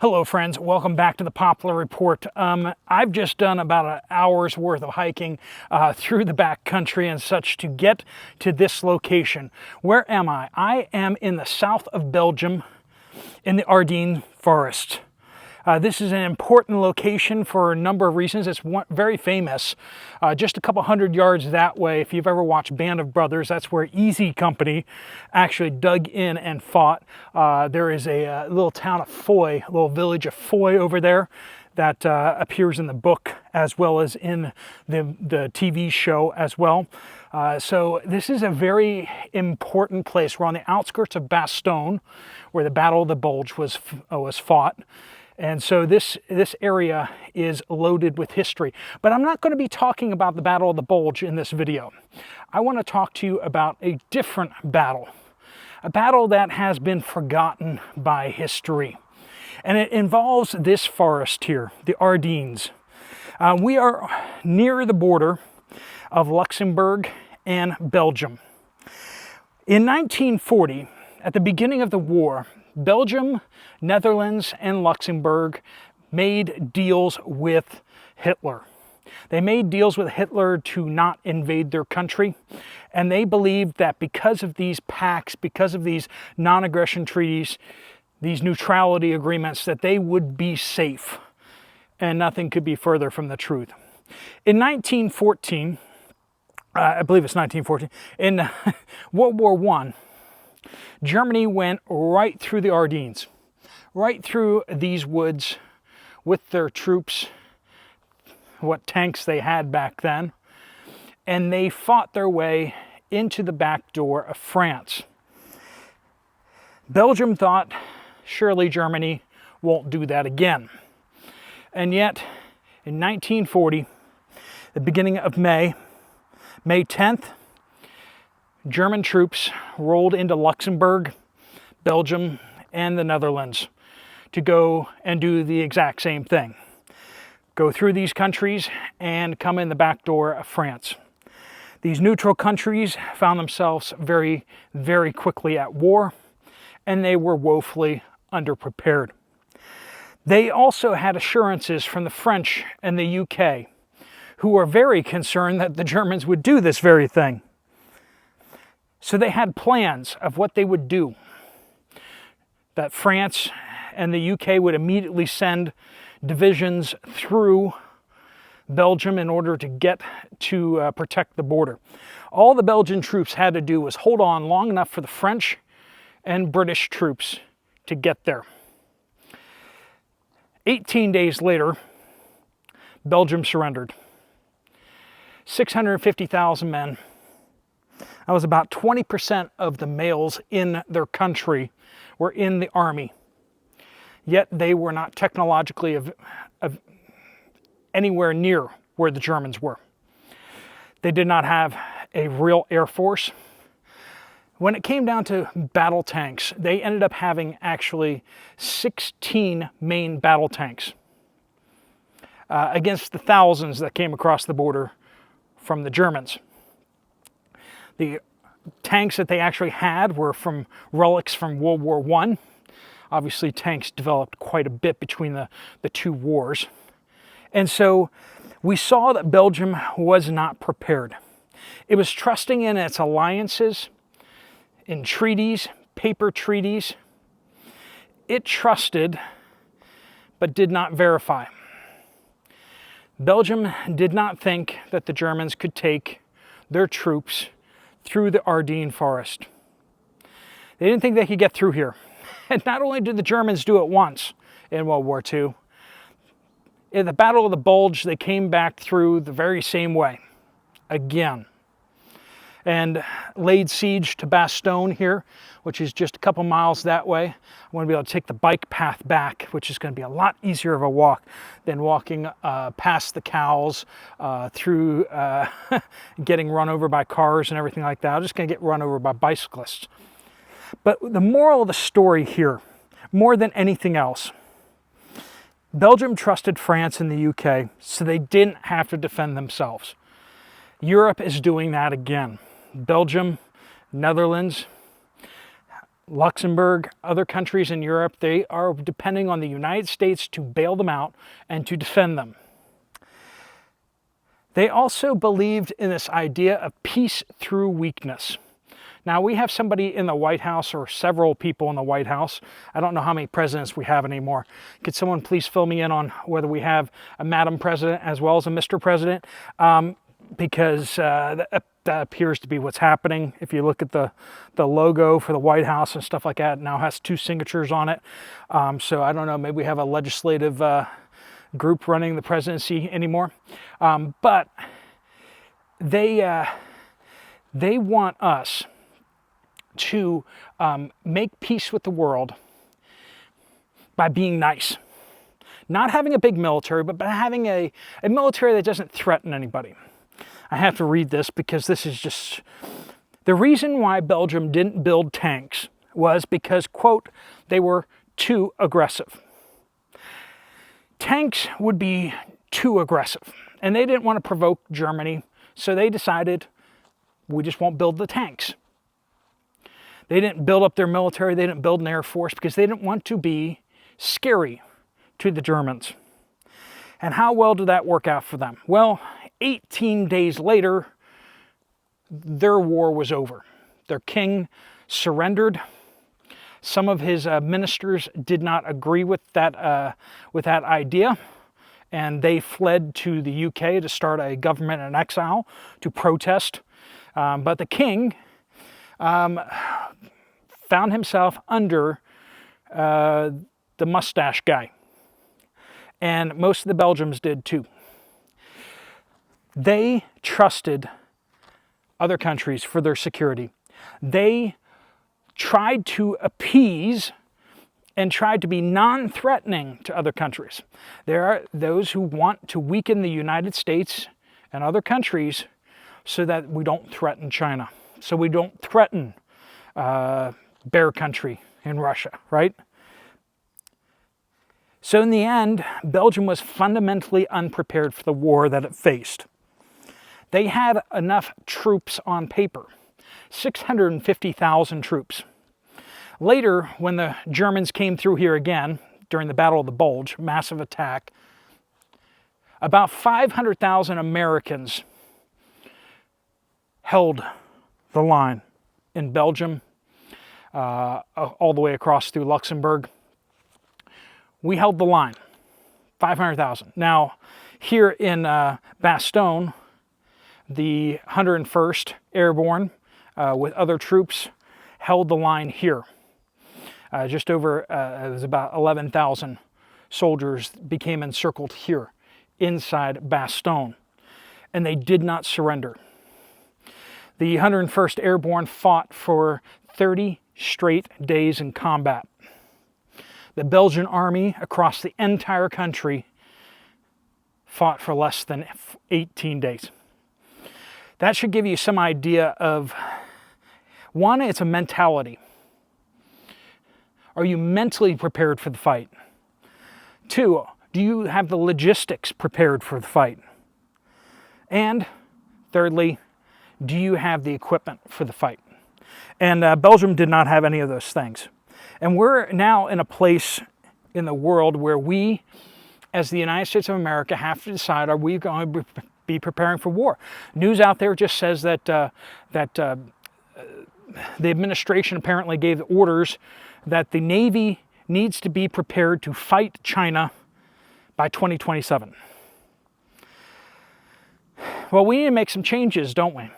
Hello friends, welcome back to the Poplar Report. I've just done about an hour's worth of hiking through the back country and such to get to this location. Where am I? I am in the south of Belgium in the Ardennes forest. This is an important location for a number of reasons. It's very famous. Just a couple hundred yards that way, if you've ever watched Band of Brothers, that's where Easy Company actually dug in and fought. There is a little town of Foy, a little village of Foy over there that appears in the book as well as in the TV show as well. So this is a very important place. We're on the outskirts of Bastogne, where the Battle of the Bulge was fought. And so this area is loaded with history. But I'm not going to be talking about the Battle of the Bulge in this video. I want to talk to you about a different battle. A battle that has been forgotten by history. And it involves this forest here, the Ardennes. We are near the border of Luxembourg and Belgium. In 1940, at the beginning of the war, Belgium, Netherlands, and Luxembourg made deals with Hitler. They made deals with Hitler to not invade their country, and they believed that because of these pacts, because of these non-aggression treaties, these neutrality agreements, that they would be safe, and nothing could be further from the truth. In 1914, I believe it's 1914, in World War I, Germany went right through the Ardennes, right through these woods with their troops, what tanks they had back then, and they fought their way into the back door of France. Belgium thought, surely Germany won't do that again. And yet, in 1940, the beginning of May 10th, German troops rolled into Luxembourg, Belgium, and the Netherlands to go and do the exact same thing. Go through these countries and come in the back door of France. These neutral countries found themselves very, very quickly at war, and they were woefully underprepared. They also had assurances from the French and the UK, who were very concerned that the Germans would do this very thing. So they had plans of what they would do. That France and the UK would immediately send divisions through Belgium in order to get to protect the border. All the Belgian troops had to do was hold on long enough for the French and British troops to get there. 18 days later, Belgium surrendered. 650,000 men. That was about 20% of the males in their country were in the army. Yet they were not technologically anywhere near where the Germans were. They did not have a real air force. When it came down to battle tanks, they ended up having actually 16 main battle tanks against the thousands that came across the border from the Germans. The tanks that they actually had were from relics from World War I. Obviously, tanks developed quite a bit between the two wars. And so we saw that Belgium was not prepared. It was trusting in its alliances, in treaties, paper treaties. It trusted, but did not verify. Belgium did not think that the Germans could take their troops through the Ardennes forest. They didn't think they could get through here. And not only did the Germans do it once in World War II, in the Battle of the Bulge, they came back through the very same way, again, and laid siege to Bastogne here, which is just a couple miles that way. I'm going to be able to take the bike path back, which is going to be a lot easier of a walk than walking past the cows, through getting run over by cars and everything like that. I'm just going to get run over by bicyclists. But the moral of the story here, more than anything else, Belgium trusted France and the UK, so they didn't have to defend themselves. Europe is doing that again. Belgium, Netherlands, Luxembourg, other countries in Europe, they are depending on the United States to bail them out and to defend them. They also believed in this idea of peace through weakness. Now, we have somebody in the White House, or several people in the White House. I don't know how many presidents we have anymore. Could someone please fill me in on whether we have a Madam President as well as a Mr. President? Because that appears to be what's happening. If you look at the logo for the White House and stuff like that, it now has 2 signatures on it. So I don't know, maybe we have a legislative group running the presidency anymore. But they want us to make peace with the world by being nice. Not having a big military, but by having a military that doesn't threaten anybody. I have to read this because this is just... The reason why Belgium didn't build tanks was because, quote, they were too aggressive. Tanks would be too aggressive, and they didn't want to provoke Germany, so they decided, we just won't build the tanks. They didn't build up their military, they didn't build an air force because they didn't want to be scary to the Germans. And how well did that work out for them? Well, 18 days later, their war was over. Their king surrendered. Some of his ministers did not agree with that idea, and they fled to the UK to start a government in exile to protest. But the king found himself under the mustache guy. And most of the Belgians did too. They trusted other countries for their security. They tried to appease and tried to be non-threatening to other countries. There are those who want to weaken the United States and other countries so that we don't threaten China, so we don't threaten bear country in Russia, right? So in the end, Belgium was fundamentally unprepared for the war that it faced. They had enough troops on paper, 650,000 troops. Later, when the Germans came through here again, during the Battle of the Bulge, massive attack, about 500,000 Americans held the line in Belgium, all the way across through Luxembourg. We held the line, 500,000. Now, here in Bastogne, the 101st Airborne, with other troops, held the line here. Just over, it was about 11,000 soldiers became encircled here, inside Bastogne, and they did not surrender. The 101st Airborne fought for 30 straight days in combat. The Belgian army across the entire country fought for less than 18 days. That should give you some idea of, one, it's a mentality. Are you mentally prepared for the fight? Two, do you have the logistics prepared for the fight? And thirdly, do you have the equipment for the fight? And Belgium did not have any of those things. And we're now in a place in the world where we, as the United States of America, have to decide, are we going to be preparing for war? News out there just says that the administration apparently gave orders that the Navy needs to be prepared to fight China by 2027. Well, we need to make some changes, don't we?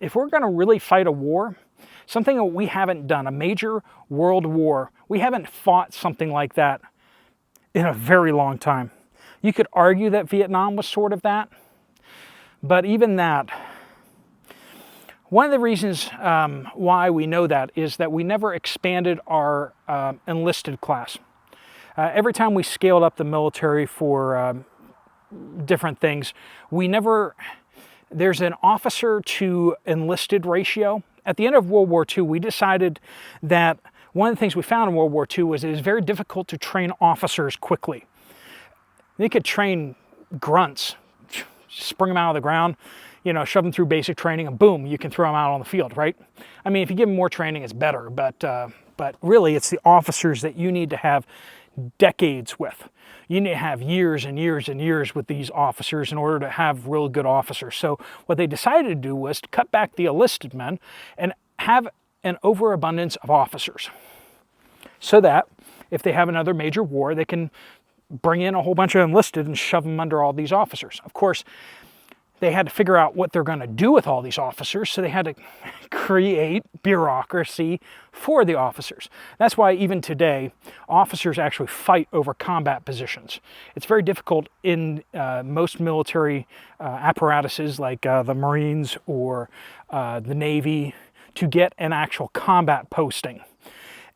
If we're going to really fight a war, something that we haven't done, a major world war, we haven't fought something like that in a very long time. You could argue that Vietnam was sort of that, but even that, one of the reasons why we know that is that we never expanded our enlisted class. Every time we scaled up the military for different things, there's an officer to enlisted ratio. At the end of World War II, we decided that one of the things we found in World War II was it is very difficult to train officers quickly. They could train grunts, spring them out of the ground, shove them through basic training, and boom, you can throw them out on the field, right? I mean, if you give them more training, it's better, but but really it's the officers that you need to have decades with. You need to have years and years and years with these officers in order to have real good officers. So what they decided to do was to cut back the enlisted men and have an overabundance of officers, so that if they have another major war, they can bring in a whole bunch of enlisted and shove them under all these officers. Of course, they had to figure out what they're going to do with all these officers, so they had to create bureaucracy for the officers. That's why even today, officers actually fight over combat positions. It's very difficult in most military apparatuses like the Marines or the Navy to get an actual combat posting.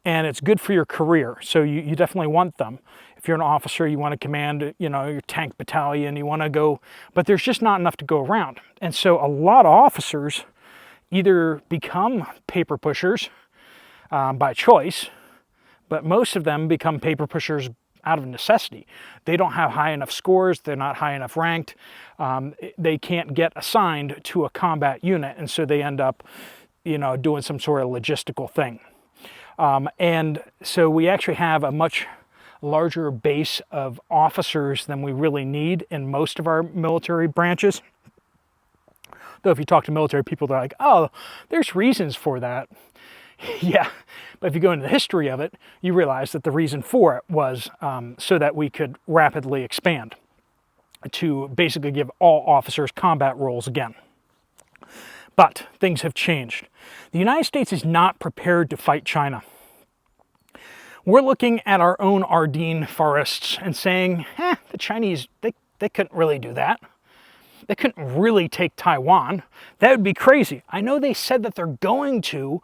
And it's good for your career, so you definitely want them. If you're an officer, you want to command, your tank battalion, you want to go, but there's just not enough to go around. And so a lot of officers either become paper pushers by choice, but most of them become paper pushers out of necessity. They don't have high enough scores, they're not high enough ranked, they can't get assigned to a combat unit, and so they end up, doing some sort of logistical thing. And so we actually have a much larger base of officers than we really need in most of our military branches. Though if you talk to military people, they're like, oh, there's reasons for that. Yeah, but if you go into the history of it, you realize that the reason for it was so that we could rapidly expand to basically give all officers combat roles again. But things have changed. The United States is not prepared to fight China. We're looking at our own Ardennes forests and saying, the Chinese, they couldn't really do that. They couldn't really take Taiwan. That would be crazy. I know they said that they're going to,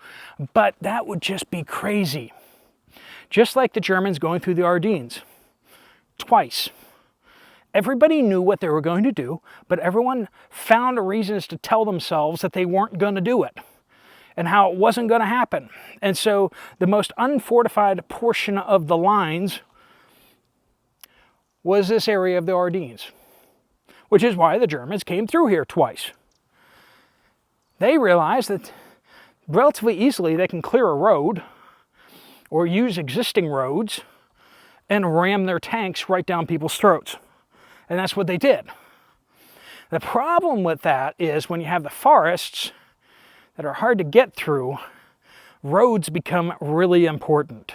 but that would just be crazy. Just like the Germans going through the Ardennes. Twice. Everybody knew what they were going to do, but everyone found reasons to tell themselves that they weren't going to do it, and how it wasn't going to happen. And so the most unfortified portion of the lines was this area of the Ardennes, which is why the Germans came through here twice. They realized that relatively easily they can clear a road or use existing roads and ram their tanks right down people's throats. And that's what they did. The problem with that is when you have the forests that are hard to get through, roads become really important.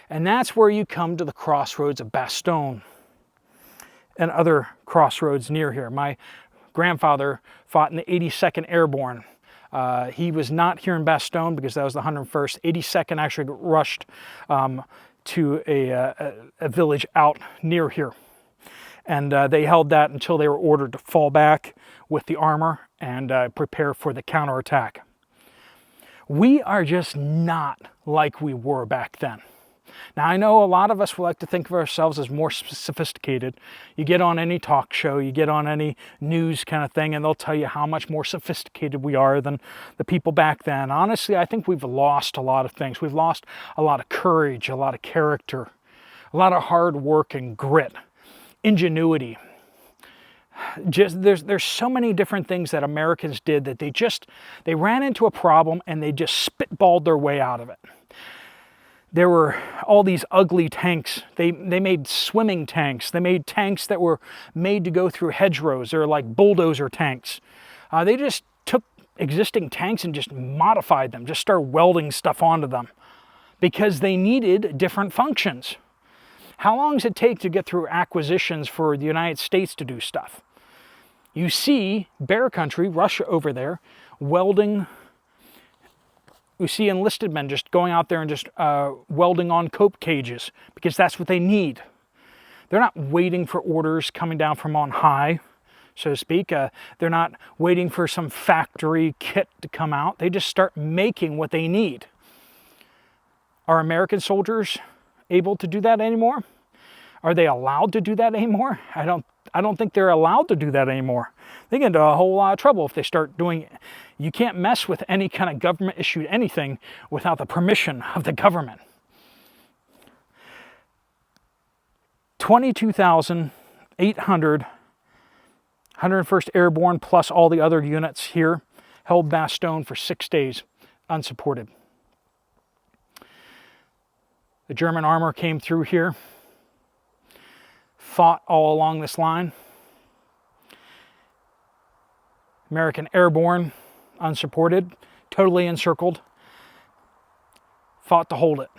And that's where you come to the crossroads of Bastogne and other crossroads near here. My grandfather fought in the 82nd Airborne. He was not here in Bastogne because that was the 101st. 82nd actually rushed to a village out near here. And they held that until they were ordered to fall back with the armor and prepare for the counterattack. We are just not like we were back then. Now, I know a lot of us would like to think of ourselves as more sophisticated. You get on any talk show, you get on any news kind of thing, and they'll tell you how much more sophisticated we are than the people back then. Honestly, I think we've lost a lot of things. We've lost a lot of courage, a lot of character, a lot of hard work and grit, ingenuity. Just there's so many different things that Americans did that they ran into a problem and they just spitballed their way out of it. There were all these ugly tanks. They made swimming tanks. They made tanks that were made to go through hedgerows. They're like bulldozer tanks. They just took existing tanks and just modified them, just started welding stuff onto them because they needed different functions. How long does it take to get through acquisitions for the United States to do stuff? You see bear country, Russia over there, welding. We see enlisted men just going out there and just welding on cope cages because that's what they need. They're not waiting for orders coming down from on high, so to speak. They're not waiting for some factory kit to come out. They just start making what they need. Are American soldiers able to do that anymore? Are they allowed to do that anymore? I don't think they're allowed to do that anymore. They get into a whole lot of trouble if they start doing it. You can't mess with any kind of government issued anything without the permission of the government. 22,800 101st Airborne plus all the other units here held Bastogne for 6 days unsupported. The German armor came through here, fought all along this line. American airborne, unsupported, totally encircled, fought to hold it.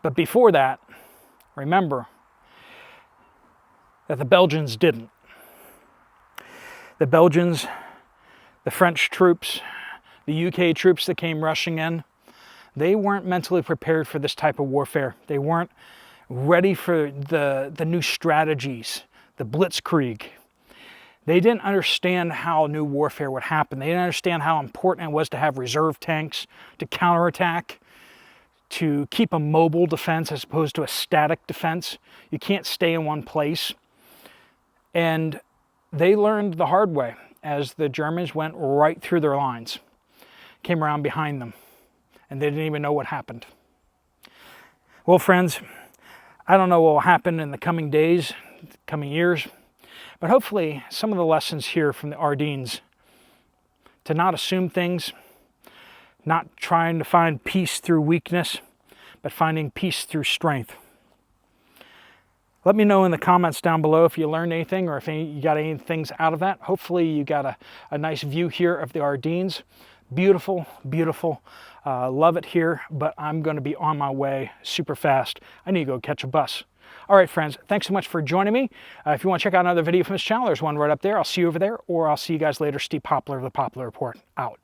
But before that, remember that the Belgians didn't. The Belgians, the French troops, the UK troops that came rushing in, they weren't mentally prepared for this type of warfare. They weren't ready for the new strategies, the blitzkrieg. They didn't understand how new warfare would happen. They didn't understand how important it was to have reserve tanks to counterattack, to keep a mobile defense as opposed to a static defense. You can't stay in one place. And they learned the hard way as the Germans went right through their lines, came around behind them, and they didn't even know what happened. Well, friends, I don't know what will happen in the coming days, coming years, but hopefully some of the lessons here from the Ardennes, to not assume things, not trying to find peace through weakness, but finding peace through strength. Let me know in the comments down below if you learned anything or if you got any things out of that. Hopefully you got a nice view here of the Ardennes. Beautiful, beautiful. Love it here, but I'm going to be on my way super fast. I need to go catch a bus. All right, friends, thanks so much for joining me. If you want to check out another video from this channel, there's one right up there. I'll see you over there, or I'll see you guys later. Steve Poplar of the Poplar Report, out.